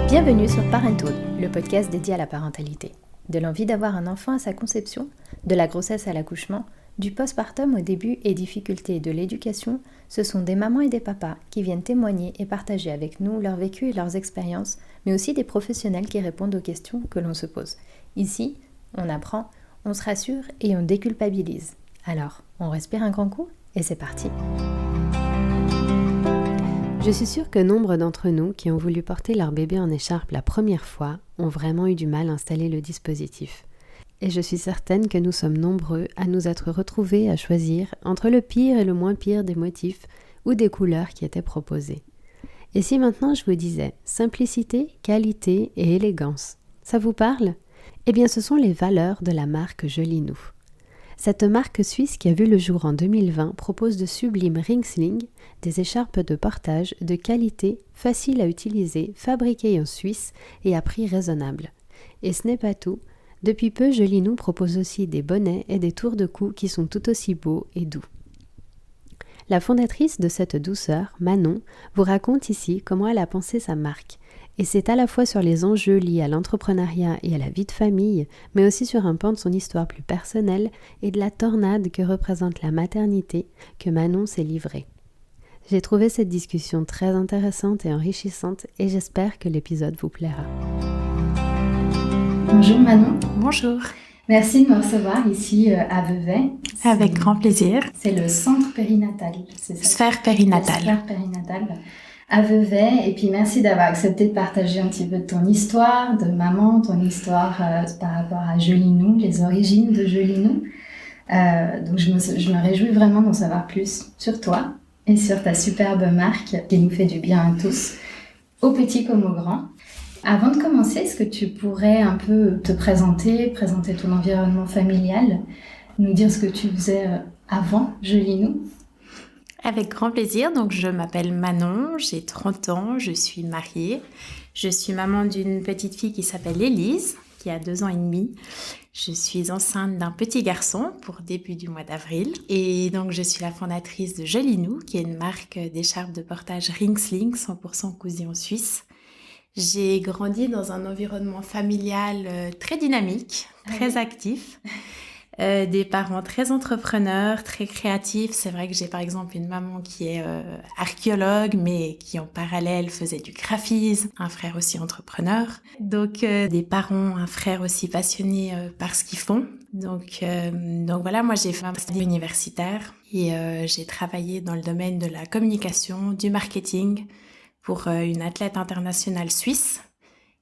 Bienvenue sur Parenthood, le podcast dédié à la parentalité. De l'envie d'avoir un enfant à sa conception, de la grossesse à l'accouchement, du postpartum au début et difficultés de l'éducation, ce sont des mamans et des papas qui viennent témoigner et partager avec nous leur vécu et leurs expériences, mais aussi des professionnels qui répondent aux questions que l'on se pose. Ici, on apprend, on se rassure et on déculpabilise. Alors, on respire un grand coup et c'est parti. Je suis sûre que nombre d'entre nous qui ont voulu porter leur bébé en écharpe la première fois ont vraiment eu du mal à installer le dispositif. Et je suis certaine que nous sommes nombreux à nous être retrouvés à choisir entre le pire et le moins pire des motifs ou des couleurs qui étaient proposées. Et si maintenant je vous disais simplicité, qualité et élégance, ça vous parle ? Eh bien ce sont les valeurs de la marque Jolinou. Cette marque suisse qui a vu le jour en 2020 propose de sublimes ringsling, des écharpes de portage de qualité, faciles à utiliser, fabriquées en Suisse et à prix raisonnable. Et ce n'est pas tout. Depuis peu, Jolinou propose aussi des bonnets et des tours de cou qui sont tout aussi beaux et doux. La fondatrice de cette douceur, Manon, vous raconte ici comment elle a pensé sa marque. Et c'est à la fois sur les enjeux liés à l'entrepreneuriat et à la vie de famille, mais aussi sur un pan de son histoire plus personnelle et de la tornade que représente la maternité que Manon s'est livrée. J'ai trouvé cette discussion très intéressante et enrichissante et j'espère que l'épisode vous plaira. Bonjour Manon. Bonjour. Merci de me recevoir ici à Vevey. Avec grand plaisir. C'est le centre périnatal, c'est ça? Sphère périnatale. Sphère périnatale à Vevey. Et puis merci d'avoir accepté de partager un petit peu de ton histoire, de maman, ton histoire par rapport à Jolinou, les origines de Jolinou. Donc je me réjouis vraiment d'en savoir plus sur toi et sur ta superbe marque qui nous fait du bien à tous, aux petits comme aux grands. Avant de commencer, est-ce que tu pourrais un peu te présenter ton environnement familial, nous dire ce que tu faisais avant Jolinou? Avec grand plaisir. Donc, je m'appelle Manon, j'ai 30 ans, je suis mariée. Je suis maman d'une petite fille qui s'appelle Élise, qui a 2 ans et demi. Je suis enceinte d'un petit garçon pour début du mois d'avril. Et donc, je suis la fondatrice de Jolinou, qui est une marque d'écharpes de portage ringsling 100% cousues en Suisse. J'ai grandi dans un environnement familial très dynamique, très actif. Des parents très entrepreneurs, très créatifs. C'est vrai que j'ai par exemple une maman qui est archéologue, mais qui en parallèle faisait du graphisme, un frère aussi entrepreneur. Donc des parents, un frère aussi passionné par ce qu'ils font. Donc voilà, moi j'ai fait un master universitaire et j'ai travaillé dans le domaine de la communication, du marketing pour une athlète internationale suisse.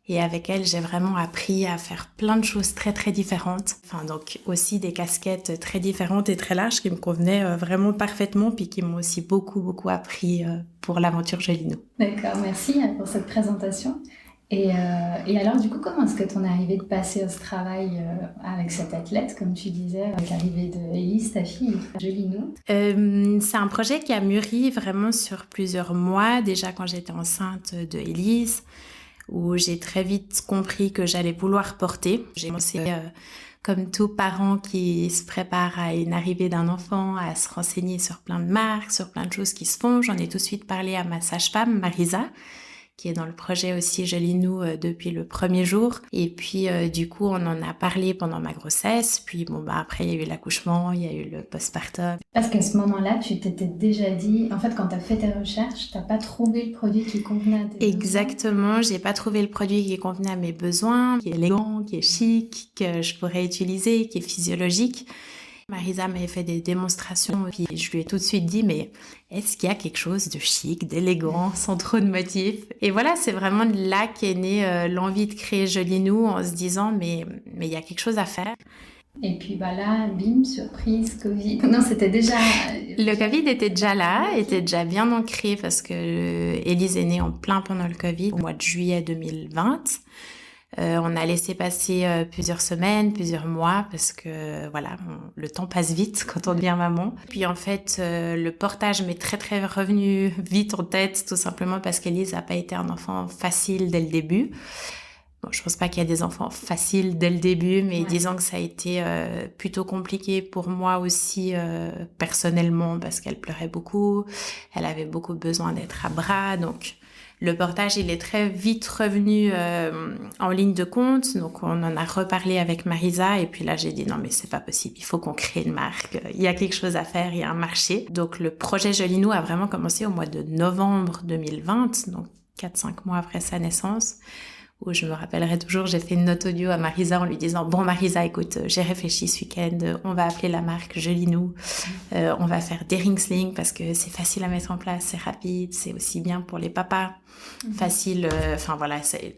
Et avec elle, j'ai vraiment appris à faire plein de choses très très différentes. Enfin donc aussi des casquettes très différentes et très larges qui me convenaient vraiment parfaitement, puis qui m'ont aussi beaucoup appris pour l'aventure Jolinou. D'accord, merci pour cette présentation. Et alors du coup, comment est-ce que tu en es arrivée de passer à ce travail avec cette athlète, comme tu disais, avec l'arrivée de Élise, ta fille, Jolinou? C'est un projet qui a mûri vraiment sur plusieurs mois, déjà quand j'étais enceinte de Élise, où j'ai très vite compris que j'allais vouloir porter. J'ai commencé, comme tout parent qui se prépare à une arrivée d'un enfant, à se renseigner sur plein de marques, sur plein de choses qui se font. J'en ai tout de suite parlé à ma sage-femme, Marisa, qui est dans le projet aussi Jolinou depuis le premier jour. Et puis du coup, on en a parlé pendant ma grossesse. Puis après, il y a eu l'accouchement, il y a eu le postpartum. Parce qu'à ce moment-là, tu t'étais déjà dit, en fait, quand tu as fait tes recherches, tu n'as pas trouvé le produit qui convenait à tes besoins. Exactement, j'ai pas trouvé le produit qui convenait à mes besoins, qui est élégant, qui est chic, que je pourrais utiliser, qui est physiologique. Marisa m'avait fait des démonstrations, puis je lui ai tout de suite dit, mais est-ce qu'il y a quelque chose de chic, d'élégant, sans trop de motifs? Et voilà, c'est vraiment de là qu'est née l'envie de créer Jolinou, en se disant, mais il y a quelque chose à faire. Et puis là, bim, surprise, Covid. Non, c'était déjà... Le Covid était déjà là, était déjà bien ancré, parce que Élise est née en plein pendant le Covid, au mois de juillet 2020. On a laissé passer plusieurs semaines, plusieurs mois, parce que voilà, le temps passe vite quand on devient maman. Puis en fait, le portage m'est très revenu vite en tête, tout simplement parce qu'Élise n'a pas été un enfant facile dès le début. Bon, je pense pas qu'il y a des enfants faciles dès le début, mais disons que ça a été plutôt compliqué pour moi aussi personnellement, parce qu'elle pleurait beaucoup, elle avait beaucoup besoin d'être à bras, donc Le portage, il est très vite revenu en ligne de compte. Donc, on en a reparlé avec Marisa. Et puis là, j'ai dit non, mais c'est pas possible. Il faut qu'on crée une marque. Il y a quelque chose à faire. Il y a un marché. Donc, le projet Jolie Nous a vraiment commencé au mois de novembre 2020. Donc, 4-5 mois après sa naissance. Où je me rappellerai toujours, j'ai fait une note audio à Marisa en lui disant « Bon Marisa, écoute, j'ai réfléchi ce week-end, on va appeler la marque Jolie Nous, on va faire des ring slings parce que c'est facile à mettre en place, c'est rapide, c'est aussi bien pour les papas, facile,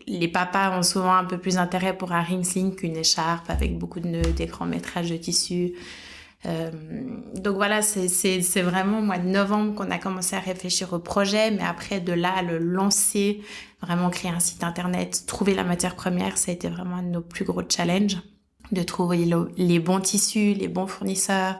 les papas ont souvent un peu plus intérêt pour un ring sling qu'une écharpe avec beaucoup de nœuds, des grands métrages de tissu. » Donc voilà, c'est vraiment au mois de novembre qu'on a commencé à réfléchir au projet, mais après de là, le lancer, vraiment créer un site internet, trouver la matière première, ça a été vraiment un de nos plus gros challenges, de trouver les bons tissus, les bons fournisseurs,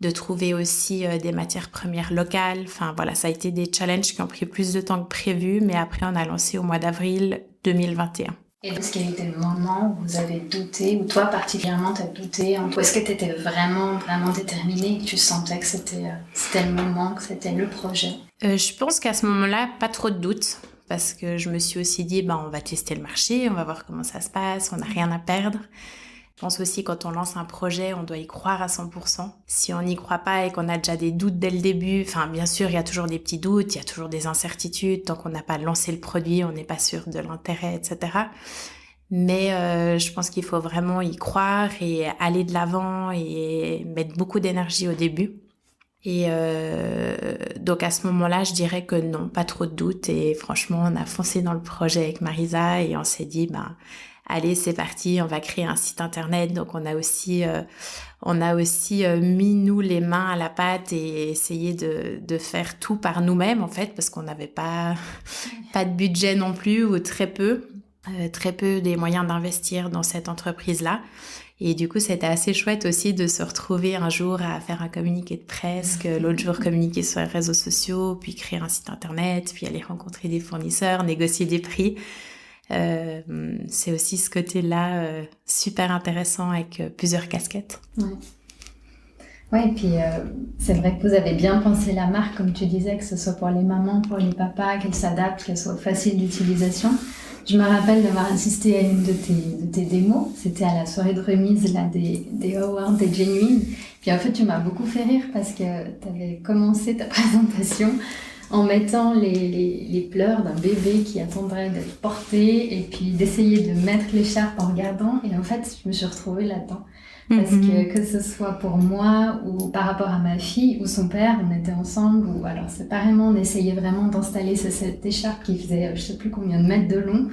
de trouver aussi des matières premières locales. Enfin voilà, ça a été des challenges qui ont pris plus de temps que prévu, mais après on a lancé au mois d'avril 2021. Et est-ce qu'il y a eu des moments où vous avez douté, ou toi particulièrement tu as douté, ou est-ce que tu étais vraiment, vraiment déterminée, que tu sentais que c'était le moment, que c'était le projet? Je pense qu'à ce moment-là, pas trop de doutes, parce que je me suis aussi dit, on va tester le marché, on va voir comment ça se passe, on n'a rien à perdre. Je pense aussi quand on lance un projet, on doit y croire à 100%. Si on n'y croit pas et qu'on a déjà des doutes dès le début, bien sûr, il y a toujours des petits doutes, il y a toujours des incertitudes. Tant qu'on n'a pas lancé le produit, on n'est pas sûr de l'intérêt, etc. Mais je pense qu'il faut vraiment y croire et aller de l'avant et mettre beaucoup d'énergie au début. Et donc à ce moment-là, je dirais que non, pas trop de doutes. Et franchement, on a foncé dans le projet avec Marisa et on s'est dit, allez, c'est parti, on va créer un site internet. Donc on a aussi mis nous les mains à la pâte et essayé de faire tout par nous-mêmes en fait, parce qu'on n'avait pas de budget non plus, ou très peu des moyens d'investir dans cette entreprise-là. Et du coup, c'était assez chouette aussi de se retrouver un jour à faire un communiqué de presse, l'autre jour communiquer sur les réseaux sociaux, puis créer un site internet, puis aller rencontrer des fournisseurs, négocier des prix. C'est aussi ce côté-là super intéressant avec plusieurs casquettes. Ouais, et puis c'est vrai que vous avez bien pensé la marque, comme tu disais, que ce soit pour les mamans, pour les papas, qu'elle s'adapte, qu'elle soit facile d'utilisation. Je me rappelle d'avoir assisté à une de tes démos. C'était à la soirée de remise là, des awards des Genuine. Puis en fait, tu m'as beaucoup fait rire parce que tu avais commencé ta présentation en mettant les pleurs d'un bébé qui attendrait d'être porté et puis d'essayer de mettre l'écharpe en regardant. Et en fait, je me suis retrouvée là-dedans. Parce que ce soit pour moi ou par rapport à ma fille ou son père, on était ensemble, ou alors séparément, on essayait vraiment d'installer cette écharpe qui faisait je sais plus combien de mètres de long,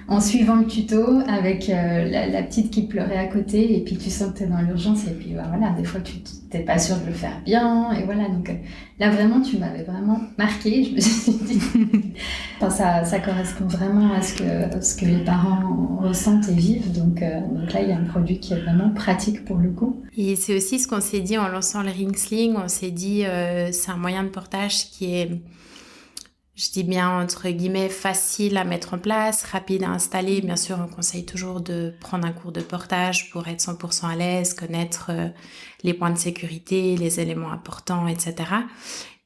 en suivant le tuto avec la petite qui pleurait à côté, et puis tu sens que t'es dans l'urgence, et puis voilà, des fois tu t'es pas sûr de le faire bien, et voilà, donc là vraiment tu m'avais vraiment marquée, je me suis dit, ça correspond vraiment à ce que les parents ressentent et vivent, donc là il y a un produit qui est vraiment pratique pour le coup. Et c'est aussi ce qu'on s'est dit en lançant le ring sling, on s'est dit c'est un moyen de portage qui est, je dis bien entre guillemets, facile à mettre en place, rapide à installer. Bien sûr, on conseille toujours de prendre un cours de portage pour être 100% à l'aise, connaître les points de sécurité, les éléments importants, etc.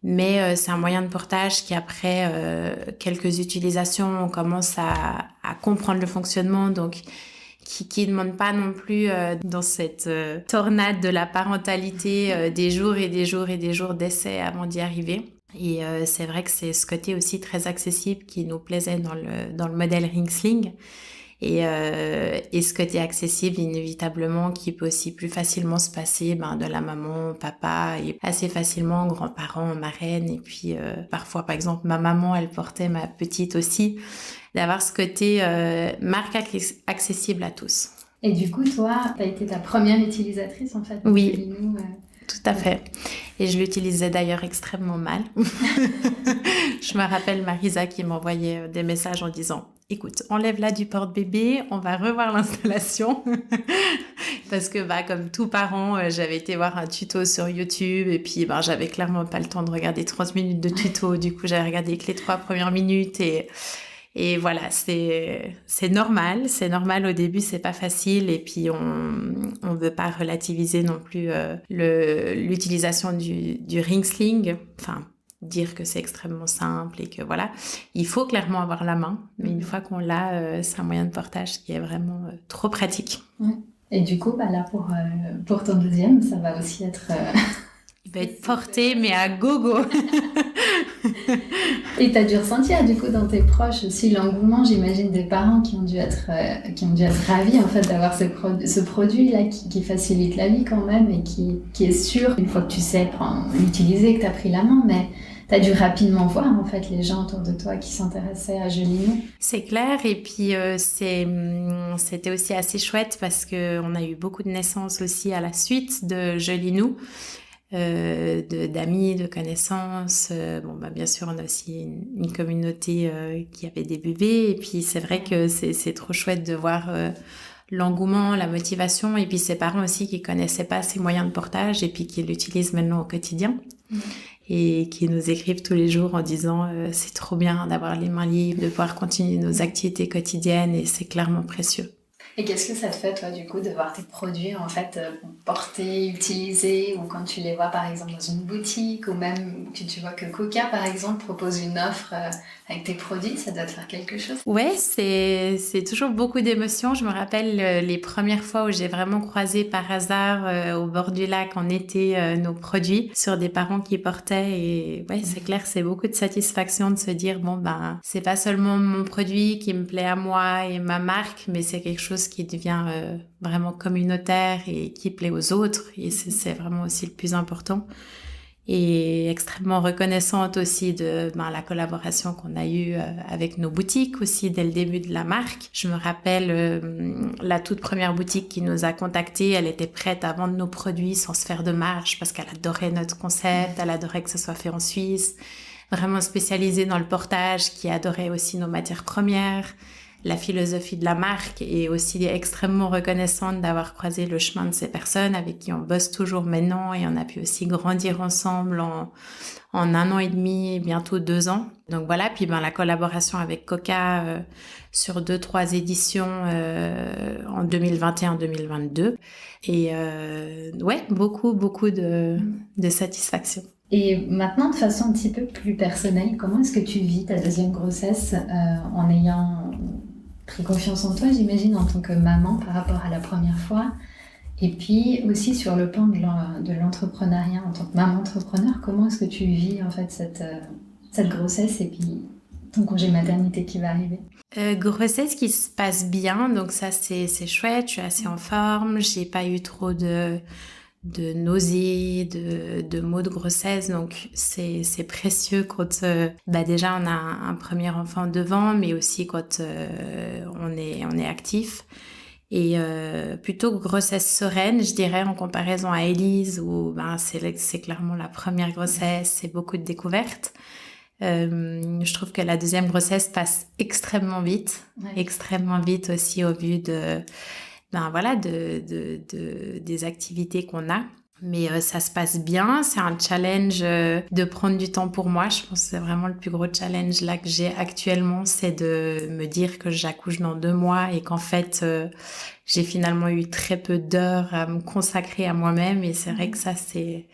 Mais c'est un moyen de portage qui, après quelques utilisations, on commence à comprendre le fonctionnement, donc qui ne demande pas non plus dans cette tornade de la parentalité des jours et des jours et des jours d'essai avant d'y arriver. Et c'est vrai que c'est ce côté aussi très accessible qui nous plaisait dans le modèle ring sling. Et ce côté accessible, inévitablement, qui peut aussi plus facilement se passer de la maman, papa, et assez facilement grands-parents, marraines. Et puis parfois, par exemple, ma maman, elle portait ma petite aussi. D'avoir ce côté marque accessible à tous. Et du coup, toi, tu as été ta première utilisatrice, en fait. Oui. Jolie Nous, tout à fait. Et je l'utilisais d'ailleurs extrêmement mal. Je me rappelle Marisa qui m'envoyait des messages en disant « Écoute, enlève-la du porte-bébé, on va revoir l'installation. » Parce que comme tout parent, j'avais été voir un tuto sur YouTube et puis j'avais clairement pas le temps de regarder 30 minutes de tuto. Du coup, j'avais regardé que les 3 premières minutes et voilà, c'est normal. C'est normal au début, c'est pas facile. Et puis, on veut pas relativiser non plus l'utilisation du ring sling. Enfin, dire que c'est extrêmement simple et que voilà, il faut clairement avoir la main, mais une fois qu'on l'a, c'est un moyen de portage qui est vraiment trop pratique. Et du coup, là pour ton deuxième, ça va aussi être... Il va être porté, mais à gogo. Et t'as dû ressentir du coup dans tes proches aussi l'engouement, j'imagine, des parents qui ont dû être ravis en fait d'avoir ce produit là qui facilite la vie quand même et qui est sûr une fois que tu sais l'utiliser, que t'as pris la main, mais t'as dû rapidement voir en fait les gens autour de toi qui s'intéressaient à Joli Nous. C'est clair, et puis c'était aussi assez chouette parce que on a eu beaucoup de naissances aussi à la suite de Joli Nous. D'amis, de connaissances. Bien sûr, on a aussi une communauté qui avait des bébés. Et puis, c'est vrai que c'est trop chouette de voir l'engouement, la motivation. Et puis, ces parents aussi qui connaissaient pas ces moyens de portage et puis qui l'utilisent maintenant au quotidien. Et qui nous écrivent tous les jours en disant c'est trop bien d'avoir les mains libres, de pouvoir continuer nos activités quotidiennes. Et c'est clairement précieux. Et qu'est-ce que ça te fait, toi, du coup, de voir tes produits, en fait, portés, utilisés, ou quand tu les vois, par exemple, dans une boutique, ou même que tu vois que Coca, par exemple, propose une offre avec tes produits, ça doit te faire quelque chose? Ouais, c'est toujours beaucoup d'émotions. Je me rappelle les premières fois où j'ai vraiment croisé par hasard au bord du lac en été nos produits sur des parents qui portaient. Et ouais, c'est clair, c'est beaucoup de satisfaction de se dire, c'est pas seulement mon produit qui me plaît à moi et ma marque, mais c'est quelque chose qui devient vraiment communautaire et qui plaît aux autres, et c'est vraiment aussi le plus important. Et extrêmement reconnaissante aussi de la collaboration qu'on a eue avec nos boutiques aussi dès le début de la marque. Je me rappelle la toute première boutique qui nous a contactés, elle était prête à vendre nos produits sans se faire de marge parce qu'elle adorait notre concept, elle adorait que ce soit fait en Suisse, vraiment spécialisée dans le portage, qui adorait aussi nos matières premières, la philosophie de la marque, et aussi extrêmement reconnaissante d'avoir croisé le chemin de ces personnes avec qui on bosse toujours maintenant, et on a pu aussi grandir ensemble en 1 an et demi, bientôt 2 ans. Donc voilà, puis la collaboration avec Coca sur 2-3 éditions en 2021-2022. Et beaucoup de satisfaction. Et maintenant, de façon un petit peu plus personnelle, comment est-ce que tu vis ta deuxième grossesse en ayant pris confiance en toi, j'imagine, en tant que maman par rapport à la première fois? Et puis aussi sur le plan de l'entrepreneuriat, en tant que maman entrepreneur, comment est-ce que tu vis en fait cette grossesse et puis ton congé maternité qui va arriver? Grossesse qui se passe bien, donc ça c'est chouette, je suis assez en forme, j'ai pas eu trop de nausées, de maux de grossesse, donc c'est précieux quand déjà on a un premier enfant devant, mais aussi quand on est actif. Et plutôt grossesse sereine, je dirais, en comparaison à Élise, où c'est clairement la première grossesse, c'est beaucoup de découvertes. Je trouve que la deuxième grossesse passe extrêmement vite, extrêmement vite aussi au vu des activités qu'on a. Mais ça se passe bien, c'est un challenge de prendre du temps pour moi. Je pense que c'est vraiment le plus gros challenge là que j'ai actuellement, c'est de me dire que j'accouche dans 2 mois et qu'en fait j'ai finalement eu très peu d'heures à me consacrer à moi-même, et c'est vrai que ça c'est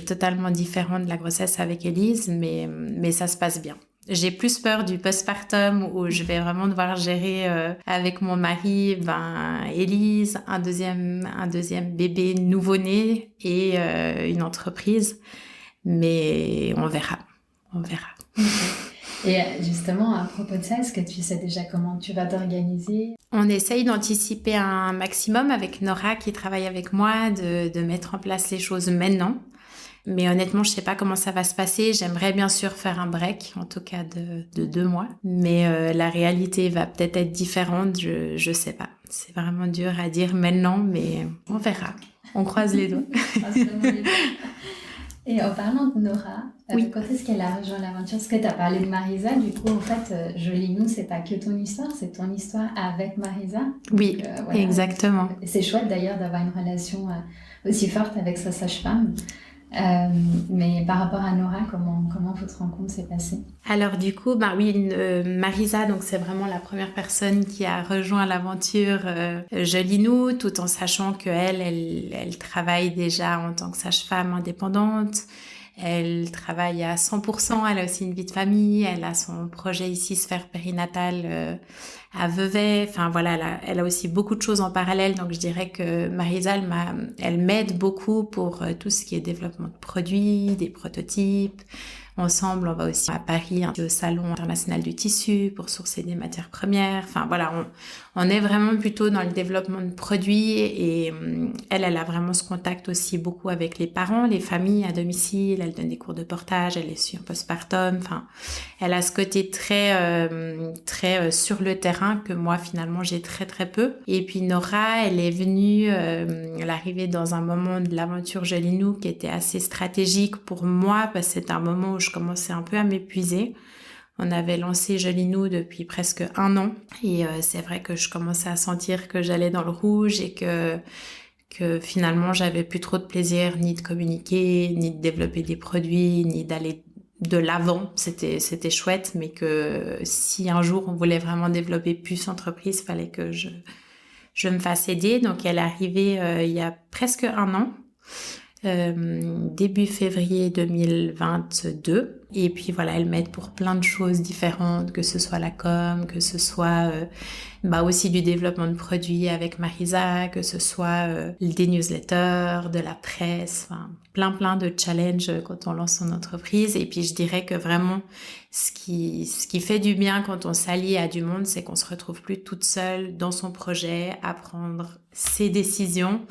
totalement différent de la grossesse avec Élise, mais ça se passe bien. J'ai plus peur du postpartum où je vais vraiment devoir gérer avec mon mari Élise, un deuxième bébé nouveau-né et une entreprise. Mais on verra. Et justement, à propos de ça, est-ce que tu sais déjà comment tu vas t'organiser? On essaye d'anticiper un maximum avec Nora qui travaille avec moi, de mettre en place les choses maintenant. Mais honnêtement, je sais pas comment ça va se passer. J'aimerais bien sûr faire un break, en tout cas de 2 mois. Mais la réalité va peut-être être différente, je sais pas. C'est vraiment dur à dire maintenant, mais on verra. On croise les doigts. Et en parlant de Nora, oui. Quand est-ce qu'elle a rejoint l'aventure? Parce que tu as parlé de Marisa, du coup, en fait, Joli Nous, c'est pas que ton histoire, c'est ton histoire avec Marisa. Oui, voilà. Exactement. C'est chouette d'ailleurs d'avoir une relation aussi forte avec sa sage-femme. Mais par rapport à Nora, comment votre rencontre s'est passée? Alors du coup, Marisa, donc c'est vraiment la première personne qui a rejoint l'aventure Joli Nous, tout en sachant qu'elle travaille déjà en tant que sage-femme indépendante. Elle travaille à 100%, elle a aussi une vie de famille, elle a son projet ici, Sphère Périnatale, à Vevey. Enfin voilà, elle a aussi beaucoup de choses en parallèle. Donc je dirais que Marisa, elle m'aide beaucoup pour tout ce qui est développement de produits, des prototypes. Ensemble, on va aussi à Paris, au Salon international du tissu pour sourcer des matières premières. Enfin voilà, on est vraiment plutôt dans le développement de produits et elle a vraiment ce contact aussi beaucoup avec les parents, les familles à domicile. Elle donne des cours de portage, elle est sur postpartum. Enfin, elle a ce côté très sur le terrain que moi finalement j'ai très très peu. Et puis Nora, elle est venue, elle est arrivée dans un moment de l'aventure Jolinou qui était assez stratégique pour moi parce que c'était un moment où je commençais un peu à m'épuiser. On avait lancé Jolinou depuis presque 1 an et c'est vrai que je commençais à sentir que j'allais dans le rouge et que finalement j'avais plus trop de plaisir ni de communiquer, ni de développer des produits, ni d'aller de l'avant. C'était chouette, mais que si un jour on voulait vraiment développer plus l'entreprise, il fallait que je me fasse aider. Donc elle est arrivée il y a presque 1 an. Début février 2022 et puis voilà, elle m'aide pour plein de choses différentes, que ce soit la com, que ce soit aussi du développement de produits avec Marisa, que ce soit des newsletters, de la presse, enfin plein de challenges quand on lance son entreprise. Et puis je dirais que vraiment ce qui fait du bien quand on s'allie à du monde, c'est qu'on se retrouve plus toute seule dans son projet à prendre ses décisions.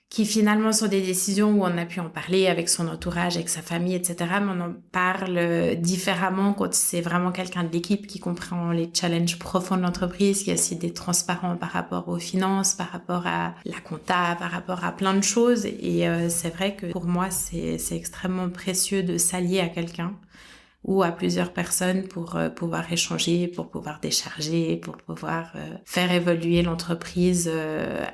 Qui finalement sont des décisions où on a pu en parler avec son entourage, avec sa famille, etc. Mais on en parle différemment quand c'est vraiment quelqu'un de l'équipe qui comprend les challenges profonds de l'entreprise, qui est aussi des transparents par rapport aux finances, par rapport à la compta, par rapport à plein de choses. Et c'est vrai que pour moi, c'est extrêmement précieux de s'allier à quelqu'un ou à plusieurs personnes pour pouvoir échanger, pour pouvoir décharger, pour pouvoir faire évoluer l'entreprise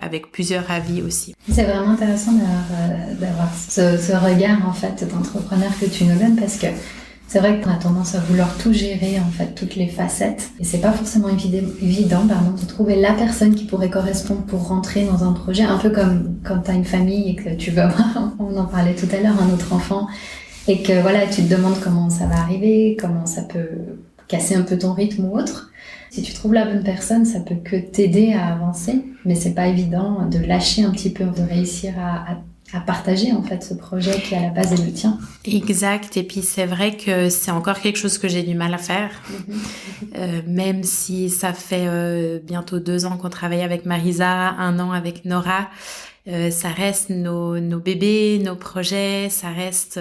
avec plusieurs avis aussi. C'est vraiment intéressant d'avoir ce regard en fait d'entrepreneur que tu nous donnes parce que c'est vrai qu'on a tendance à vouloir tout gérer en fait, toutes les facettes et c'est pas forcément évident de trouver la personne qui pourrait correspondre pour rentrer dans un projet, un peu comme quand tu as une famille et que tu veux avoir, on en parlait tout à l'heure, un autre enfant. Et que voilà, tu te demandes comment ça va arriver, comment ça peut casser un peu ton rythme ou autre. Si tu trouves la bonne personne, ça peut que t'aider à avancer, mais c'est pas évident de lâcher un petit peu, de réussir à partager en fait ce projet qui à la base est le tien. Exact, et puis c'est vrai que c'est encore quelque chose que j'ai du mal à faire, même si ça fait bientôt 2 ans qu'on travaille avec Marisa, 1 an avec Nora. Ça reste nos bébés, nos projets, ça reste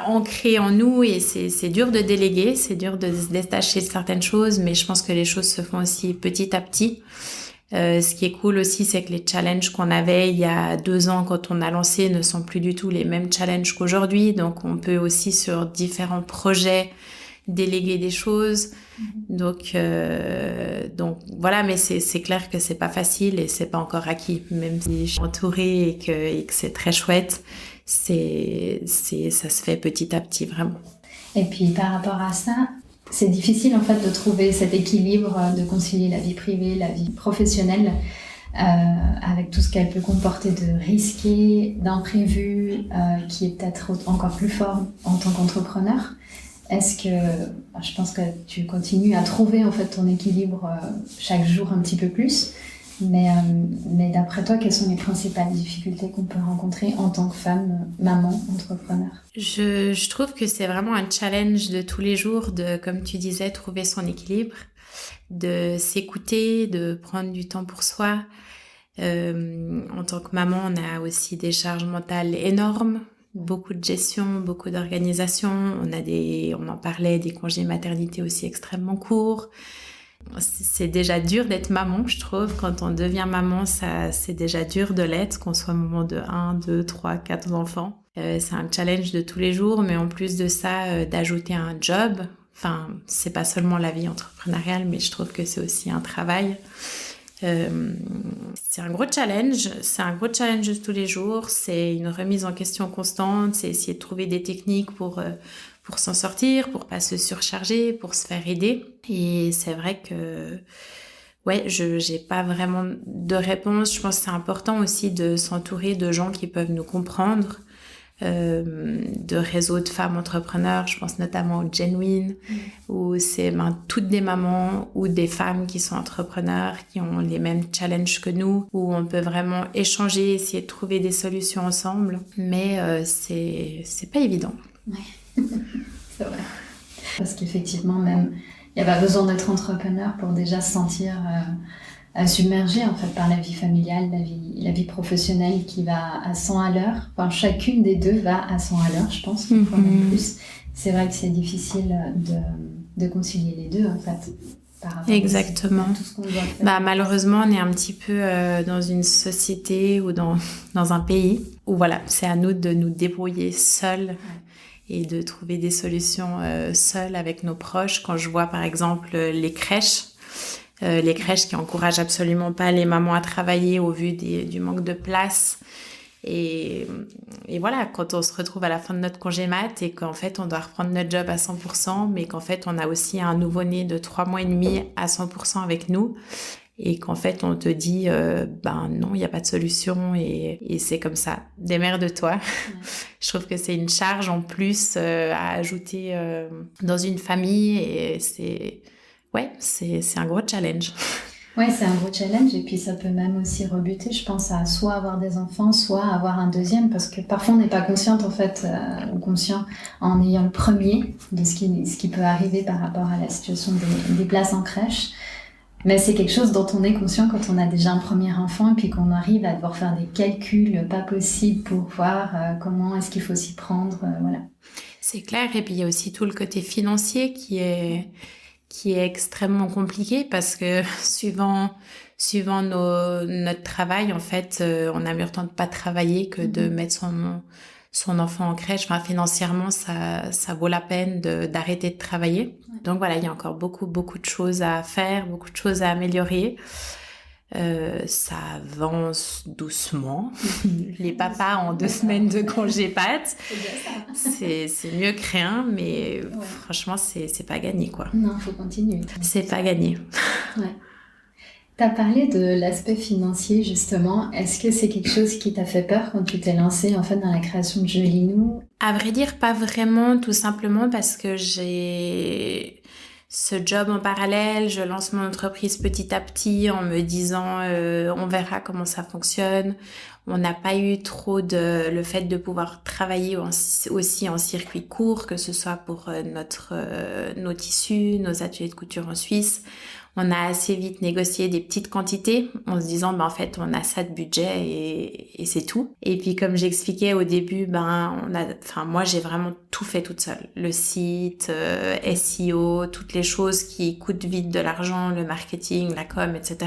ancré en nous et c'est dur de déléguer, c'est dur de se détacher de certaines choses, mais je pense que les choses se font aussi petit à petit. Ce qui est cool aussi, c'est que les challenges qu'on avait il y a 2 ans quand on a lancé ne sont plus du tout les mêmes challenges qu'aujourd'hui, donc on peut aussi sur différents projets déléguer des choses. Donc voilà, mais c'est clair que c'est pas facile et c'est pas encore acquis, même si je suis entourée et que c'est très chouette, ça se fait petit à petit vraiment. Et puis par rapport à ça, c'est difficile en fait de trouver cet équilibre, de concilier la vie privée, la vie professionnelle, avec tout ce qu'elle peut comporter de risqué, d'imprévu, qui est peut-être encore plus fort en tant qu'entrepreneur. Est-ce que, je pense que tu continues à trouver en fait ton équilibre chaque jour un petit peu plus, mais d'après toi, quelles sont les principales difficultés qu'on peut rencontrer en tant que femme, maman, entrepreneur ? Je trouve que c'est vraiment un challenge de tous les jours de, comme tu disais, trouver son équilibre, de s'écouter, de prendre du temps pour soi. En tant que maman, on a aussi des charges mentales énormes. Beaucoup de gestion, beaucoup d'organisation. On en parlait, des congés maternité aussi extrêmement courts. C'est déjà dur d'être maman, je trouve. Quand on devient maman, c'est déjà dur de l'être, qu'on soit maman de 1, 2, 3, 4 enfants. C'est un challenge de tous les jours, mais en plus de ça, d'ajouter un job. Enfin, c'est pas seulement la vie entrepreneuriale, mais je trouve que c'est aussi un travail. C'est un gros challenge de tous les jours, c'est une remise en question constante, c'est essayer de trouver des techniques pour s'en sortir, pour pas se surcharger, pour se faire aider. Et c'est vrai que j'ai pas vraiment de réponse. Je pense que c'est important aussi de s'entourer de gens qui peuvent nous comprendre, de réseaux de femmes entrepreneurs. Je pense notamment au Genuine, où c'est toutes des mamans ou des femmes qui sont entrepreneurs, qui ont les mêmes challenges que nous, où on peut vraiment échanger, essayer de trouver des solutions ensemble. Mais c'est pas évident. Ouais, c'est vrai. Parce qu'effectivement, même, il n'y a pas besoin d'être entrepreneur pour déjà se sentir submergé en fait par la vie familiale, la vie professionnelle qui va à 100 à l'heure. Enfin, chacune des deux va à 100 à l'heure, je pense, parfois même plus. C'est vrai que c'est difficile de concilier les deux en fait. Exactement. Tout ce qu'on doit faire. Malheureusement, on est un petit peu dans une société ou dans un pays où voilà, c'est à nous de nous débrouiller seuls et de trouver des solutions seuls avec nos proches. Quand je vois par exemple les crèches qui encouragent absolument pas les mamans à travailler au vu du manque de place. Et voilà, quand on se retrouve à la fin de notre congé mat et qu'en fait on doit reprendre notre job à 100%, mais qu'en fait on a aussi un nouveau-né de 3 mois et demi à 100% avec nous, et qu'en fait on te dit non, il n'y a pas de solution et c'est comme ça, démerde-toi. Ouais. Je trouve que c'est une charge en plus à ajouter dans une famille, et c'est un gros challenge. Oui, c'est un gros challenge, et puis ça peut même aussi rebuter, je pense, à soit avoir des enfants, soit avoir un deuxième, parce que parfois on n'est pas consciente en fait, ou conscient en ayant le premier de ce qui peut arriver par rapport à la situation des places en crèche. Mais c'est quelque chose dont on est conscient quand on a déjà un premier enfant, et puis qu'on arrive à devoir faire des calculs pas possibles pour voir comment est-ce qu'il faut s'y prendre, voilà. C'est clair, et puis il y a aussi tout le côté financier qui est extrêmement compliqué, parce que suivant notre travail, en fait, on a mieux le temps de pas travailler que de mettre son enfant en crèche. Enfin, financièrement, ça vaut la peine d'arrêter de travailler. Ouais. Donc voilà, il y a encore beaucoup de choses à faire, beaucoup de choses à améliorer. Ça avance doucement. Les papas en 2 semaines de congé pâtes, c'est mieux que rien, mais franchement, c'est pas gagné, quoi. Non, faut continuer. C'est pas gagné. Ouais. T'as parlé de l'aspect financier, justement. Est-ce que c'est quelque chose qui t'a fait peur quand tu t'es lancée, en fait, dans la création de Jolinou ? À vrai dire, pas vraiment, tout simplement parce que j'ai ce job en parallèle, je lance mon entreprise petit à petit en me disant on verra comment ça fonctionne. On n'a pas eu trop le fait de pouvoir travailler aussi en circuit court, que ce soit pour nos tissus, nos ateliers de couture en Suisse. On a assez vite négocié des petites quantités en se disant en fait on a ça de budget et c'est tout. Et puis comme j'expliquais au début, moi j'ai vraiment tout fait toute seule. Le site, SEO, toutes les choses qui coûtent vite de l'argent, le marketing, la com, etc.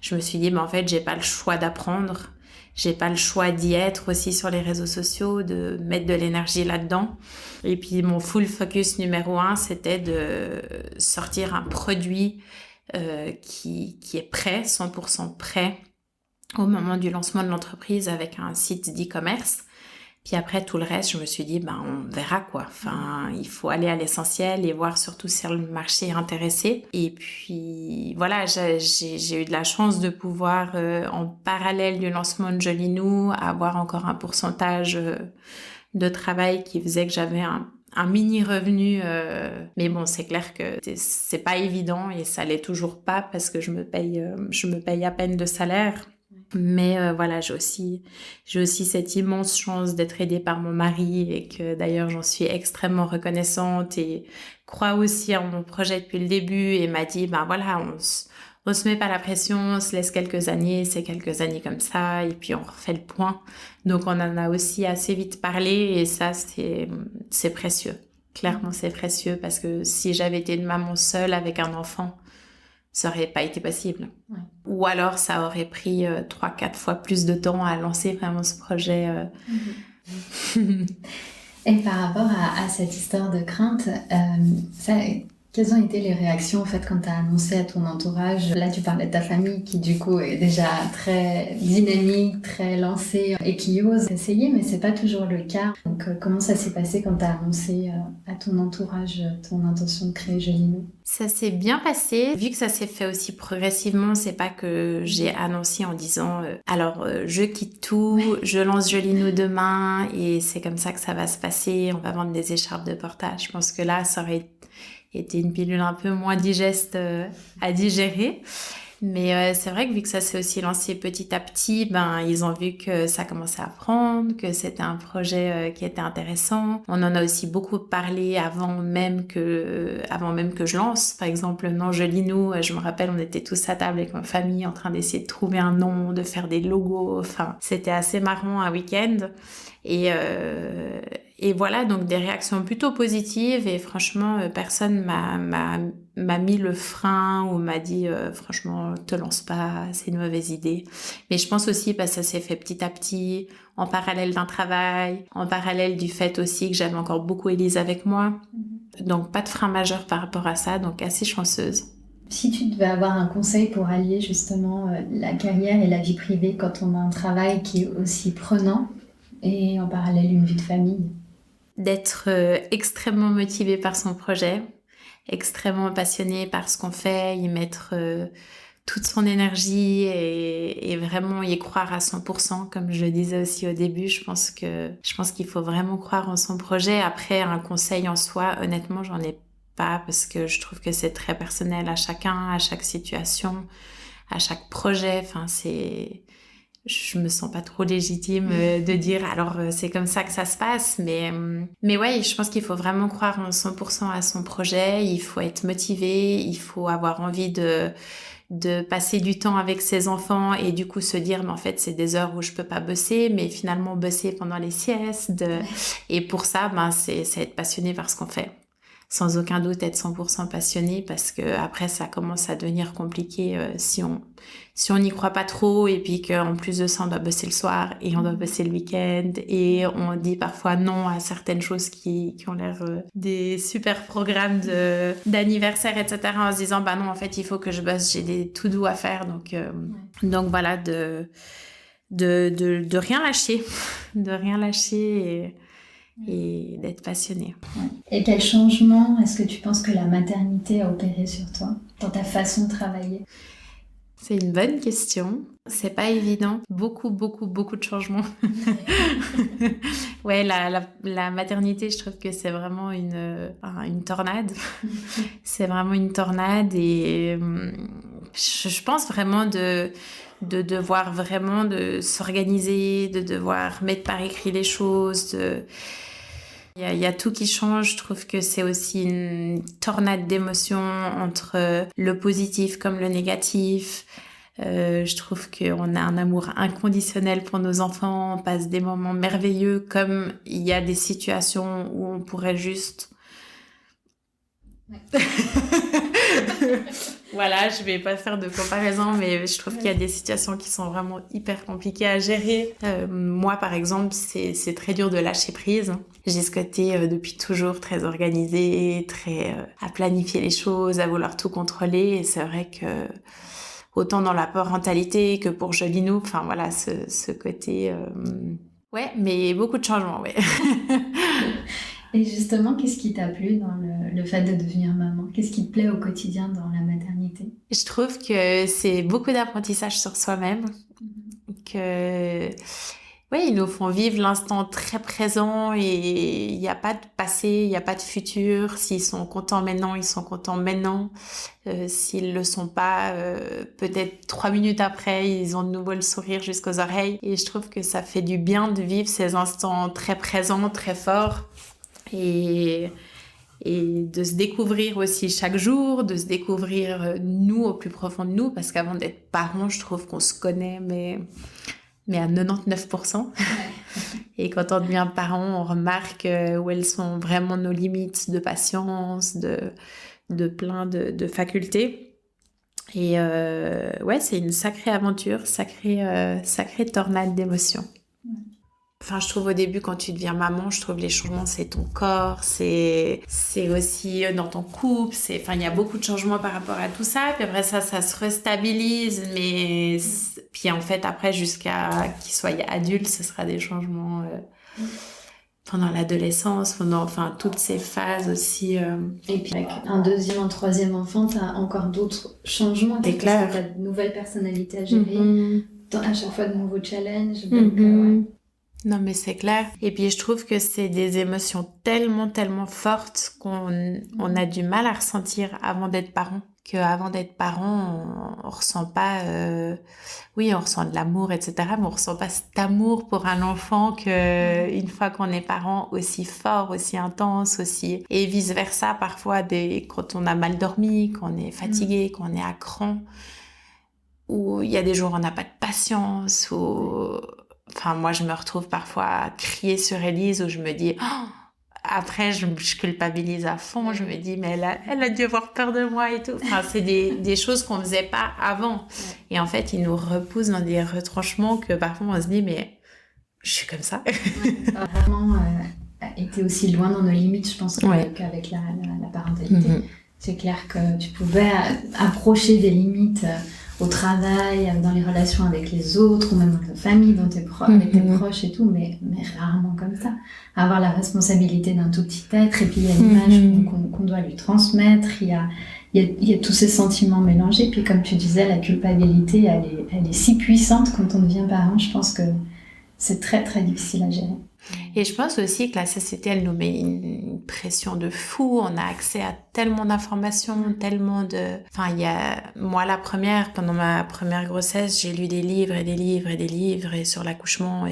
Je me suis dit en fait j'ai pas le choix d'apprendre. J'ai pas le choix d'y être aussi sur les réseaux sociaux, de mettre de l'énergie là-dedans. Et puis mon full focus numéro 1, c'était de sortir un produit qui est prêt, 100% prêt au moment du lancement de l'entreprise avec un site d'e-commerce. Puis après, tout le reste, je me suis dit, on verra quoi. Enfin, il faut aller à l'essentiel et voir surtout si le marché est intéressé. Et puis, voilà, j'ai eu de la chance de pouvoir, en parallèle du lancement de Jolinou, avoir encore un pourcentage de travail qui faisait que j'avais un mini revenu. Mais bon, c'est clair que c'est pas évident et ça l'est toujours pas parce que je me paye à peine de salaire. Mais voilà, j'ai aussi cette immense chance d'être aidée par mon mari et que d'ailleurs j'en suis extrêmement reconnaissante et croit aussi en mon projet depuis le début et m'a dit voilà, on se met pas la pression, on se laisse quelques années, c'est quelques années comme ça et puis on refait le point. Donc on en a aussi assez vite parlé et ça c'est précieux. Clairement c'est précieux parce que si j'avais été une maman seule avec un enfant, ça aurait pas été possible. Ouais. Ou alors, ça aurait pris 3-4 fois plus de temps à lancer vraiment ce projet. Et par rapport à cette histoire de crainte, Quelles ont été les réactions en fait quand tu as annoncé à ton entourage? Là, tu parlais de ta famille qui du coup est déjà très dynamique, très lancée et qui ose essayer, mais c'est pas toujours le cas. Donc, comment ça s'est passé quand tu as annoncé à ton entourage ton intention de créer Jolinou? Ça s'est bien passé. Vu que ça s'est fait aussi progressivement, c'est pas que j'ai annoncé en disant alors je quitte tout, je lance Jolinou demain et c'est comme ça que ça va se passer, on va vendre des écharpes de portage. Je pense que là, ça aurait été une pilule un peu moins digeste à digérer. Mais c'est vrai que vu que ça s'est aussi lancé petit à petit, ils ont vu que ça commençait à prendre, que c'était un projet qui était intéressant. On en a aussi beaucoup parlé avant même que je lance. Par exemple, le nom Jolinou, je me rappelle, on était tous à table avec ma famille en train d'essayer de trouver un nom, de faire des logos. Enfin, c'était assez marrant un week-end. Et voilà, donc des réactions plutôt positives et franchement, personne m'a mis le frein ou m'a dit franchement, te lance pas, c'est une mauvaise idée. Mais je pense aussi parce que ça s'est fait petit à petit, en parallèle d'un travail, en parallèle du fait aussi que j'avais encore beaucoup Élise avec moi. Donc pas de frein majeur par rapport à ça, donc assez chanceuse. Si tu devais avoir un conseil pour allier justement la carrière et la vie privée quand on a un travail qui est aussi prenant et en parallèle une vie de famille? D'être extrêmement motivé par son projet, extrêmement passionné par ce qu'on fait, y mettre toute son énergie et vraiment y croire à 100%, comme je le disais aussi au début. Je pense qu'il faut vraiment croire en son projet. Après, un conseil en soi, honnêtement, j'en ai pas parce que je trouve que c'est très personnel à chacun, à chaque situation, à chaque projet. Enfin, je me sens pas trop légitime de dire alors c'est comme ça que ça se passe, mais ouais, je pense qu'il faut vraiment croire en 100% à son projet. Il faut être motivé, il faut avoir envie de passer du temps avec ses enfants et du coup se dire mais en fait c'est des heures où je peux pas bosser, mais finalement bosser pendant les siestes et pour ça c'est être passionné par ce qu'on fait. Sans aucun doute être 100% passionné parce que après ça commence à devenir compliqué si on n'y croit pas trop et puis qu'en plus de ça on doit bosser le soir et on doit bosser le week-end et on dit parfois non à certaines choses qui ont l'air des super programmes d'anniversaire etc. en se disant non en fait il faut que je bosse, j'ai des to-do à faire donc voilà de rien lâcher de rien lâcher et d'être passionné. Et quel changement est-ce que tu penses que la maternité a opéré sur toi, dans ta façon de travailler? C'est une bonne question. C'est pas évident. Beaucoup de changements. Ouais, la maternité, je trouve que c'est vraiment une tornade. C'est vraiment une tornade et je pense vraiment de devoir vraiment de s'organiser, de devoir mettre par écrit les choses, il y a tout qui change. Je trouve que c'est aussi une tornade d'émotions entre le positif comme le négatif. Je trouve qu'on a un amour inconditionnel pour nos enfants. On passe des moments merveilleux comme il y a des situations où on pourrait juste... Ouais. Voilà, je vais pas faire de comparaison, mais je trouve qu'il y a des situations qui sont vraiment hyper compliquées à gérer. Moi, par exemple, c'est très dur de lâcher prise. J'ai ce côté depuis toujours très organisé, très à planifier les choses, à vouloir tout contrôler. Et c'est vrai que autant dans la parentalité que pour Jolinou, enfin voilà, ce côté... Ouais, mais beaucoup de changements, ouais. Et justement, qu'est-ce qui t'a plu dans le fait de devenir maman? Qu'est-ce qui te plaît au quotidien dans la maternité? Je trouve que c'est beaucoup d'apprentissage sur soi-même. Que, ouais, ils nous font vivre l'instant très présent et il n'y a pas de passé, il n'y a pas de futur. S'ils sont contents maintenant, ils sont contents maintenant. S'ils le sont pas, peut-être 3 minutes après, ils ont de nouveau le sourire jusqu'aux oreilles. Et je trouve que ça fait du bien de vivre ces instants très présents, très forts. Et de se découvrir aussi chaque jour, de se découvrir nous au plus profond de nous, parce qu'avant d'être parents, je trouve qu'on se connaît, mais à 99%. Et quand on devient parent, on remarque où elles sont vraiment nos limites de patience, de plein de facultés. Et ouais, c'est une sacrée aventure, sacrée tornade d'émotions. Enfin, je trouve au début, quand tu deviens maman, je trouve les changements, c'est ton corps, c'est aussi dans ton couple, enfin, il y a beaucoup de changements par rapport à tout ça. Puis après ça se restabilise, mais puis en fait, après, jusqu'à qu'il soit adulte, ce sera des changements pendant l'adolescence, pendant toutes ces phases aussi. Et puis avec un deuxième, un troisième enfant, t'as encore d'autres changements. C'est clair. T'as de nouvelles personnalités à gérer, à chaque fois de nouveaux challenges. Donc, Non, mais c'est clair. Et puis, je trouve que c'est des émotions tellement, tellement fortes qu'on a du mal à ressentir avant d'être parent. Qu'avant d'être parent, on ressent pas... Oui, on ressent de l'amour, etc. Mais on ressent pas cet amour pour un enfant qu'une fois qu'on est parent, aussi fort, aussi intense, aussi... Et vice-versa, parfois, quand on a mal dormi, qu'on est fatigué, qu'on est à cran, ou il y a des jours où on n'a pas de patience, ou... Enfin, moi, je me retrouve parfois à crier sur Élise où je me dis... Oh, après, je culpabilise à fond. Je me dis, mais elle a dû avoir peur de moi et tout. Enfin, c'est des choses qu'on ne faisait pas avant. Et en fait, ils nous repoussent dans des retranchements que parfois, on se dit, mais je suis comme ça. Vraiment été aussi loin dans nos limites, je pense, qu'avec la parentalité. C'est clair que tu pouvais approcher des limites au travail, dans les relations avec les autres, ou même dans ta famille, avec tes proches et tout, mais rarement comme ça. Avoir la responsabilité d'un tout petit être, et puis il y a l'image qu'on doit lui transmettre, il y a tous ces sentiments mélangés, puis comme tu disais, la culpabilité, elle est si puissante quand on devient parent, je pense que c'est très très difficile à gérer. Et je pense aussi que la société, elle nous met une pression de fou. On a accès à tellement d'informations, tellement de... Enfin, moi, pendant ma première grossesse, j'ai lu des livres et des livres et des livres et sur l'accouchement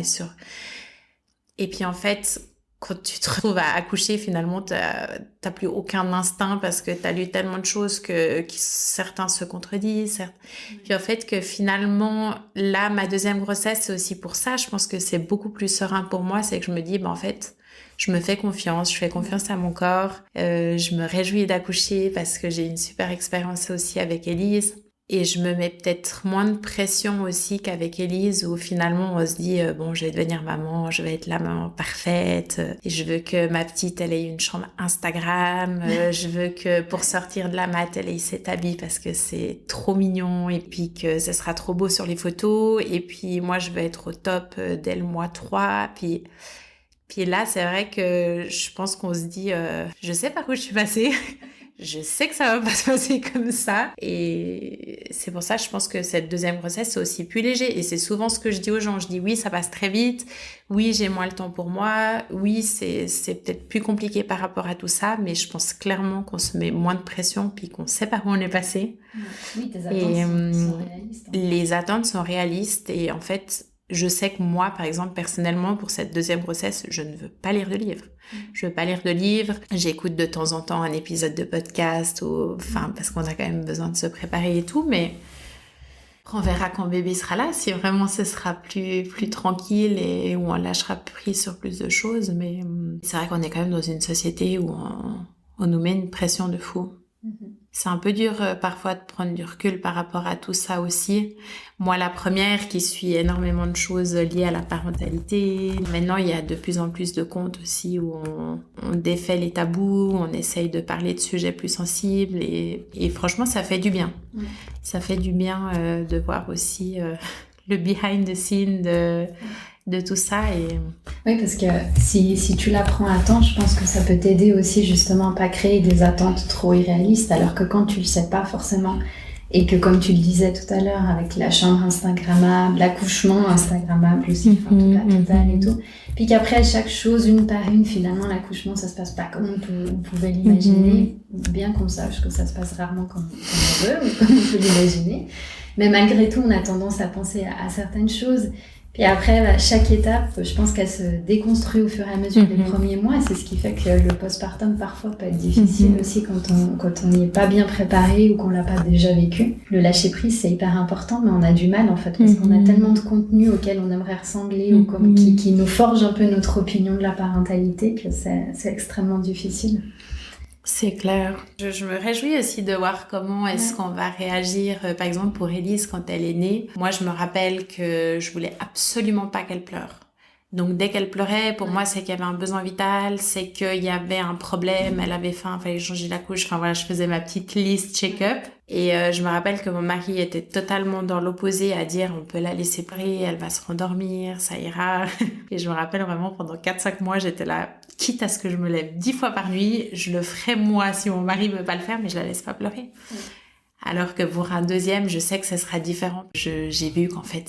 Et puis, en fait, quand tu te retrouves à accoucher, finalement, t'as plus aucun instinct parce que t'as lu tellement de choses que certains se contredisent. Puis en fait, que finalement, là, ma deuxième grossesse, c'est aussi pour ça. Je pense que c'est beaucoup plus serein pour moi. C'est que je me dis, en fait, je me fais confiance, je fais confiance à mon corps. Je me réjouis d'accoucher parce que j'ai une super expérience aussi avec Élise. Et je me mets peut-être moins de pression aussi qu'avec Élise où finalement on se dit je vais devenir maman, je vais être la maman parfaite et je veux que ma petite elle ait une chambre Instagram, je veux que pour sortir de la mat elle ait cet habit parce que c'est trop mignon et puis que ce sera trop beau sur les photos et puis moi je veux être au top dès le mois 3 puis là c'est vrai que je pense qu'on se dit je sais par où je suis passée. Je sais que ça va pas se passer comme ça. Et c'est pour ça, je pense que cette deuxième grossesse, c'est aussi plus léger. Et c'est souvent ce que je dis aux gens. Je dis oui, ça passe très vite. Oui, j'ai moins le temps pour moi. Oui, c'est peut-être plus compliqué par rapport à tout ça. Mais je pense clairement qu'on se met moins de pression puis qu'on sait par où on est passé. Oui, tes attentes sont réalistes. Les attentes sont réalistes. Et en fait, je sais que moi, par exemple, personnellement, pour cette deuxième grossesse, je ne veux pas lire de livre. Je veux pas lire de livre. J'écoute de temps en temps un épisode de podcast parce qu'on a quand même besoin de se préparer et tout, mais on verra quand bébé sera là, si vraiment ce sera plus tranquille et où on lâchera prise sur plus de choses. Mais c'est vrai qu'on est quand même dans une société où on nous met une pression de fou. C'est un peu dur parfois de prendre du recul par rapport à tout ça aussi. Moi, la première qui suit énormément de choses liées à la parentalité. Maintenant, il y a de plus en plus de comptes aussi où on défait les tabous, on essaye de parler de sujets plus sensibles et franchement, ça fait du bien. Ça fait du bien de voir aussi le behind the scene de tout ça. Oui, parce que si tu l'apprends à temps, je pense que ça peut t'aider aussi justement à pas créer des attentes trop irréalistes, alors que quand tu le sais pas forcément, et que comme tu le disais tout à l'heure, avec la chambre instagrammable, l'accouchement instagrammable aussi, toute la totale et tout, puis qu'après chaque chose, une par une, finalement l'accouchement ça se passe pas comme on pouvait l'imaginer, bien qu'on sache que ça se passe rarement comme on veut, ou comme on peut l'imaginer, mais malgré tout on a tendance à penser à certaines choses. Puis après, chaque étape, je pense qu'elle se déconstruit au fur et à mesure des premiers mois. Et c'est ce qui fait que le postpartum, parfois, peut être difficile aussi quand on n'y est pas bien préparé ou qu'on l'a pas déjà vécu. Le lâcher-prise, c'est hyper important, mais on a du mal, en fait, parce qu'on a tellement de contenu auquel on aimerait ressembler ou qui nous forge un peu notre opinion de la parentalité que c'est extrêmement difficile. C'est clair. Je me réjouis aussi de voir comment est-ce qu'on va réagir. Par exemple, pour Élise, quand elle est née, moi, je me rappelle que je voulais absolument pas qu'elle pleure. Donc, dès qu'elle pleurait, pour moi, c'est qu'il y avait un besoin vital, c'est qu'il y avait un problème, elle avait faim, il fallait changer la couche. Enfin, voilà, je faisais ma petite liste check-up. Et je me rappelle que mon mari était totalement dans l'opposé à dire, on peut la laisser pleurer, elle va se rendormir, ça ira. Et je me rappelle vraiment, pendant 4-5 mois, j'étais là, quitte à ce que je me lève 10 fois par nuit, je le ferai moi si mon mari ne veut pas le faire, mais je la laisse pas pleurer. Alors que pour un deuxième, je sais que ça sera différent. J'ai vu qu'en fait,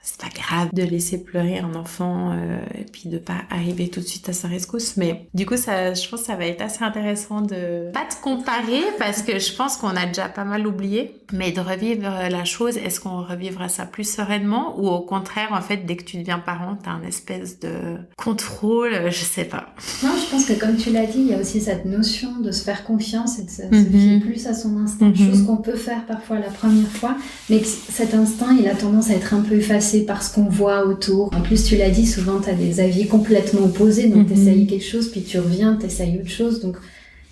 c'est pas grave de laisser pleurer un enfant et puis de pas arriver tout de suite à sa rescousse. Mais du coup, je pense que ça va être assez intéressant de pas de comparer parce que je pense qu'on a déjà pas mal oublié, mais de revivre la chose. Est-ce qu'on revivra ça plus sereinement ou au contraire, en fait, dès que tu deviens parent, t'as un espèce de contrôle, je sais pas. Non, je pense que comme tu l'as dit, il y a aussi cette notion de se faire confiance et de se fier plus à son instinct, chose qu'on peut faire parfois la première fois, mais que cet instinct, il a tendance à être un peu effacé par ce qu'on voit autour. En plus, tu l'as dit, souvent tu as des avis complètement opposés, donc t'essayes quelque chose, puis tu reviens, t'essayes autre chose, donc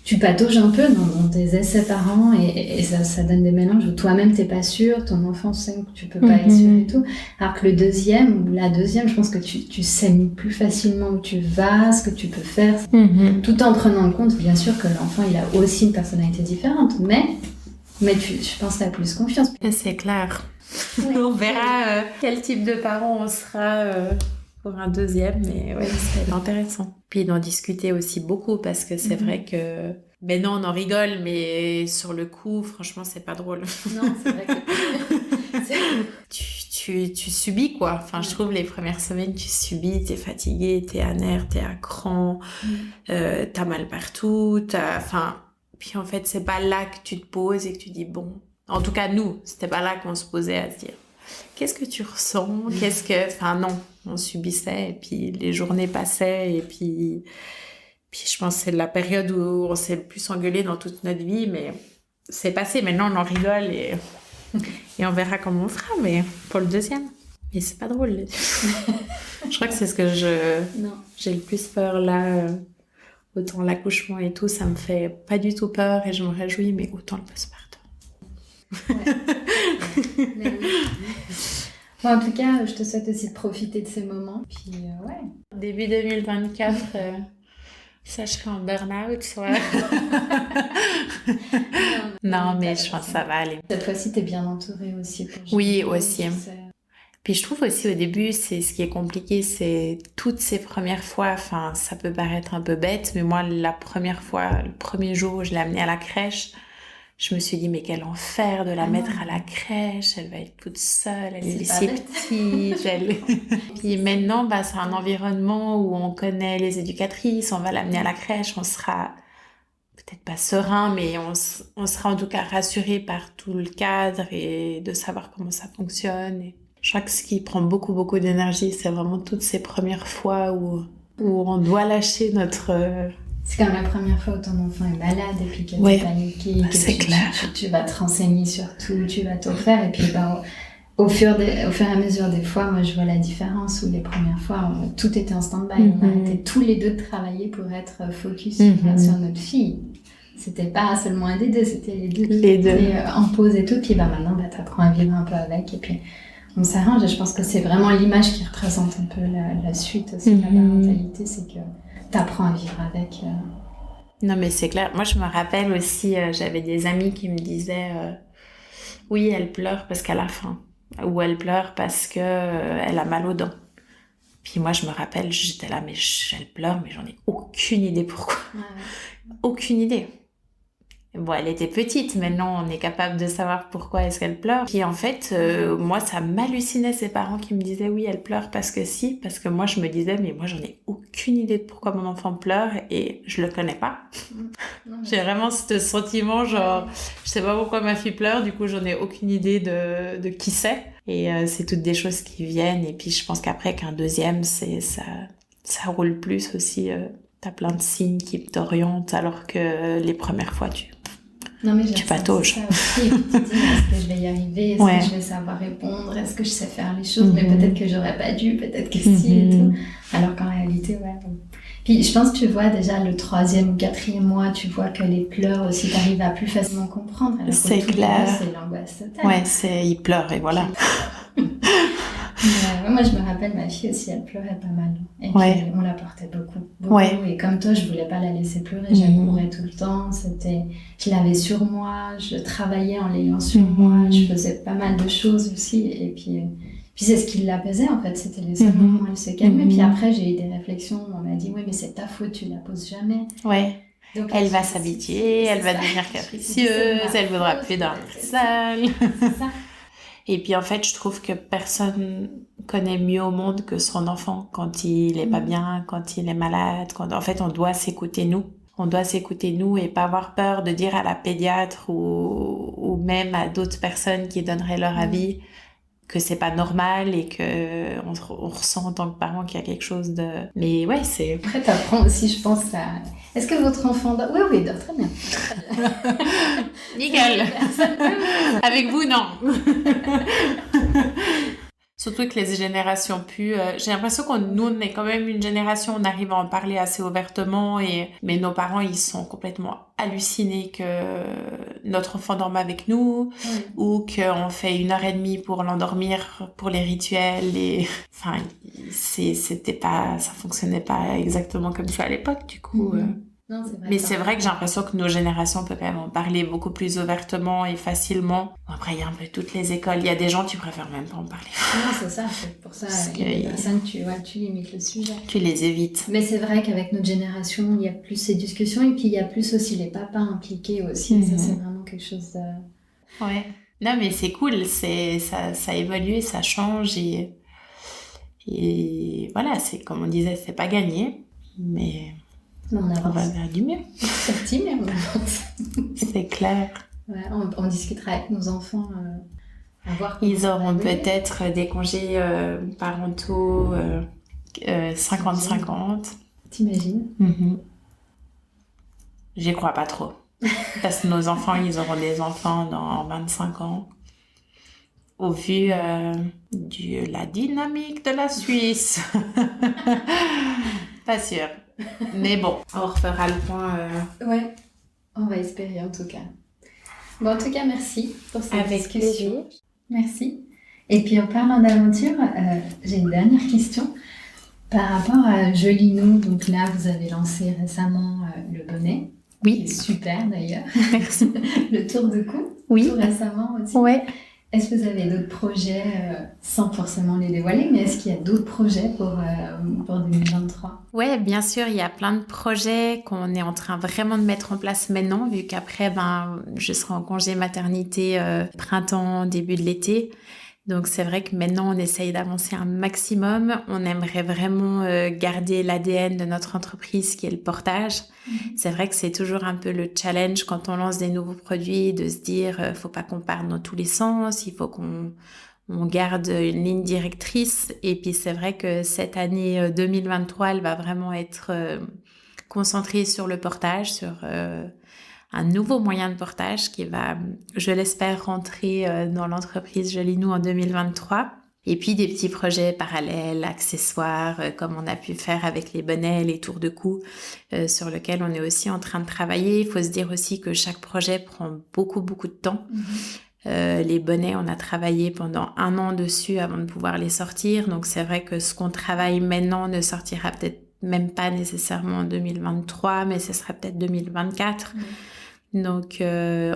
tu patauges un peu dans tes essais parents et ça donne des mélanges où toi-même t'es pas sûr, ton enfant sait que tu peux pas être sûr et tout. Alors que le deuxième ou la deuxième, je pense que tu sais plus facilement où tu vas, ce que tu peux faire, tout en prenant en compte, bien sûr, que l'enfant il a aussi une personnalité différente, mais je pense que t'as plus confiance. C'est clair. Ouais. On verra quel type de parent on sera pour un deuxième, mais ouais, ça va être intéressant. Puis d'en discuter aussi beaucoup parce que c'est vrai que maintenant on en rigole, mais sur le coup, franchement, c'est pas drôle. Non, c'est vrai que tu subis quoi. Enfin, je trouve les premières semaines, tu subis, t'es fatigué, t'es à nerfs, t'es à cran, t'as mal partout, puis en fait, c'est pas là que tu te poses et que tu dis bon. En tout cas, nous, c'était pas là qu'on se posait à se dire qu'est-ce que tu ressens, non, on subissait et puis les journées passaient et puis je pense que c'est la période où on s'est le plus engueulé dans toute notre vie, mais c'est passé. Maintenant, on en rigole et on verra comment on fera, mais pour le deuxième. Mais c'est pas drôle. Je crois que c'est ce que j'ai le plus peur là. Autant l'accouchement et tout, ça me fait pas du tout peur et je me réjouis, mais autant le postpartum. Bon, en tout cas, je te souhaite aussi de profiter de ces moments. Puis, Début 2024, ça, je serai en burn-out, soit. Non, mais je pense que ça va aller. Cette fois-ci, t'es bien entourée aussi. Oui, aussi. Puis je trouve aussi au début, c'est ce qui est compliqué, c'est toutes ces premières fois, ça peut paraître un peu bête, mais moi, la première fois, le premier jour où je l'ai amenée à la crèche, je me suis dit, mais quel enfer de la mettre à la crèche, elle va être toute seule, elle est si petite. Puis maintenant, c'est un environnement où on connaît les éducatrices, on va l'amener à la crèche, on sera peut-être pas serein, mais on sera en tout cas rassuré par tout le cadre et de savoir comment ça fonctionne. Et je crois que ce qui prend beaucoup, beaucoup d'énergie, c'est vraiment toutes ces premières fois où on doit lâcher notre... C'est comme la première fois où ton enfant est malade et puis que t'es paniqué, que tu vas te renseigner sur tout, tu vas tout faire. Et puis au fur et à mesure des fois, moi je vois la différence où les premières fois, tout était en stand-by. On arrêtait tous les deux de travailler pour être focus sur notre fille. C'était pas seulement un des deux, c'était les deux qui étaient en pause et tout. Puis maintenant, t'apprends à vivre un peu avec et puis on s'arrange. Et je pense que c'est vraiment l'image qui représente un peu la suite aussi de la parentalité, c'est que t'apprends à vivre avec. Non, mais c'est clair. Moi, je me rappelle aussi, j'avais des amis qui me disaient oui, elle pleure parce qu'elle a faim. Ou elle pleure parce qu'elle a mal aux dents. Puis moi, je me rappelle, j'étais là, mais elle pleure, mais j'en ai aucune idée pourquoi. Aucune idée. Bon, elle était petite, maintenant on est capable de savoir pourquoi est-ce qu'elle pleure. Puis en fait, moi ça m'hallucinait ces parents qui me disaient oui, elle pleure parce que moi je me disais mais moi j'en ai aucune idée de pourquoi mon enfant pleure et je le connais pas. J'ai vraiment ce sentiment genre je sais pas pourquoi ma fille pleure, du coup j'en ai aucune idée de qui c'est. Et c'est toutes des choses qui viennent et puis je pense qu'après qu'un deuxième, ça roule plus aussi. T'as plein de signes qui t'orientent alors que les premières fois tu patauges. Est-ce que je vais y arriver, est-ce que je vais savoir répondre, est-ce que je sais faire les choses, mais peut-être que j'aurais pas dû, peut-être que si et tout. Alors qu'en réalité, Puis je pense que tu vois déjà le 3e ou 4e mois, tu vois que les pleurs aussi t'arrives à plus facilement comprendre. Alors c'est clair. C'est l'angoisse totale. Ouais, il pleure et voilà. Moi, je me rappelle, ma fille aussi, elle pleurait pas mal. Et puis, Ouais. on la portait beaucoup. Ouais. Et comme toi, je voulais pas la laisser pleurer. Je la courais tout le temps. Je l'avais sur moi. Je travaillais en l'ayant sur moi. Je faisais pas mal de choses aussi. Et puis c'est ce qui l'apaisait, en fait. C'était les seuls moments où elle se calmait. Puis après, j'ai eu des réflexions. On m'a dit, oui, mais c'est ta faute, tu la poses jamais. Ouais. Donc, Elle va s'habituer, elle va devenir capricieuse, elle voudra plus dormir seule. C'est ça. Et puis en fait, je trouve que personne connaît mieux au monde que son enfant quand il est pas bien, quand il est malade. En fait, on doit s'écouter nous. On doit s'écouter nous et pas avoir peur de dire à la pédiatre ou même à d'autres personnes qui donneraient leur avis que c'est pas normal et que on ressent en tant que parent qu'il y a quelque chose de... Mais ouais, c'est... Après, t'apprends aussi, je pense, à... Est-ce que votre enfant dort? Oui, il dort très bien. Nickel. Avec vous, non. Surtout que les générations plus... j'ai l'impression nous, on est quand même une génération, on arrive à en parler assez ouvertement, mais nos parents, ils sont complètement hallucinés que notre enfant dorme avec nous, ou qu'on fait 1h30 pour l'endormir, pour les rituels, et... Enfin, ça fonctionnait pas exactement comme ça à l'époque, du coup... Non, c'est vrai. Mais c'est vrai que j'ai l'impression que nos générations peuvent quand même en parler beaucoup plus ouvertement et facilement. Après, il y a un peu toutes les écoles. Il y a des gens, tu préfères même pas en parler. Non, c'est ça. C'est pour ça, il y a des personnes, tu limites le sujet. Tu les évites. Mais c'est vrai qu'avec notre génération, il y a plus ces discussions et puis il y a plus aussi les papas impliqués aussi. Ça, c'est vraiment quelque chose de... Ouais. Non, mais c'est cool. Ça évolue, ça change et voilà, c'est comme on disait, c'est pas gagné, mais... On va vers du mieux. C'est petit, mais on avance. C'est clair. Ouais, on discutera avec nos enfants. À voir. Ils auront peut-être des congés parentaux 50-50. T'imagines? J'y crois pas trop. Parce que nos enfants, ils auront des enfants dans 25 ans. Au vu de la dynamique de la Suisse. Pas sûr. Mais bon, on refera le point. Ouais, on va espérer en tout cas. Bon, en tout cas, merci pour cette discussion. Plaisir. Merci. Et puis en parlant d'aventure, j'ai une dernière question. Par rapport à Jolinou, donc là, vous avez lancé récemment le bonnet. Oui. Super d'ailleurs. Merci. Le tour de cou. Oui. Tout récemment aussi. Ouais. Est-ce que vous avez d'autres projets, sans forcément les dévoiler, mais est-ce qu'il y a d'autres projets pour 2023? Ouais, bien sûr, il y a plein de projets qu'on est en train vraiment de mettre en place maintenant, vu qu'après, je serai en congé maternité printemps, début de l'été. Donc c'est vrai que maintenant on essaye d'avancer un maximum. On aimerait vraiment garder l'ADN de notre entreprise qui est le portage. C'est vrai que c'est toujours un peu le challenge quand on lance des nouveaux produits de se dire faut pas qu'on parte dans tous les sens, il faut qu'on garde une ligne directrice. Et puis c'est vrai que cette année 2023 elle va vraiment être concentrée sur le portage, sur un nouveau moyen de portage qui va, je l'espère, rentrer dans l'entreprise Jolinou en 2023. Et puis des petits projets parallèles, accessoires, comme on a pu faire avec les bonnets, les tours de cou, sur lesquels on est aussi en train de travailler. Il faut se dire aussi que chaque projet prend beaucoup de temps. Les bonnets, on a travaillé pendant 1 an dessus avant de pouvoir les sortir. Donc c'est vrai que ce qu'on travaille maintenant ne sortira peut-être même pas nécessairement en 2023, mais ce sera peut-être 2024. Donc,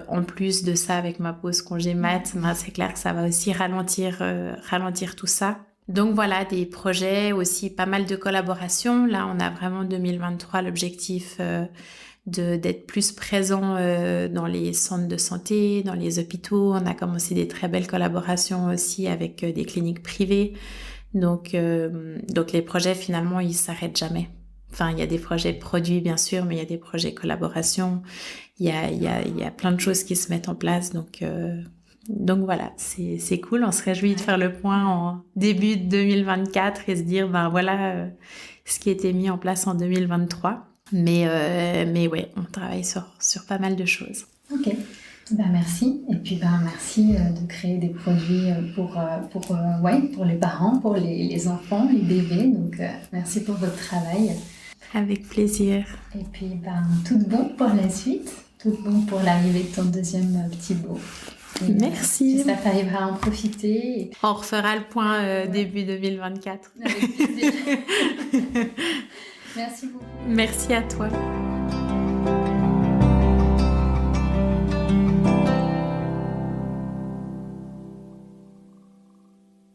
en plus de ça, avec ma pause congé mat, c'est clair que ça va aussi ralentir tout ça. Donc voilà, des projets, aussi pas mal de collaborations. Là, on a vraiment 2023 l'objectif d'être plus présent dans les centres de santé, dans les hôpitaux. On a commencé des très belles collaborations aussi avec des cliniques privées. Donc les projets, finalement, ils s'arrêtent jamais. Enfin, il y a des projets produits, bien sûr, mais il y a des projets collaboration. Il y a plein de choses qui se mettent en place. Donc voilà, c'est cool. On se réjouit de faire le point en début de 2024 et se dire, voilà ce qui a été mis en place en 2023. Mais ouais, on travaille sur pas mal de choses. Ok. Merci. Et puis merci de créer des produits pour les parents, pour les enfants, les bébés. Donc merci pour votre travail. Avec plaisir. Et puis tout bon pour la suite, tout bon pour l'arrivée de ton deuxième petit beau. Merci. J'espère que tu arriveras à en profiter. On refera le point début 2024. Avec plaisir. Merci beaucoup. Merci à toi.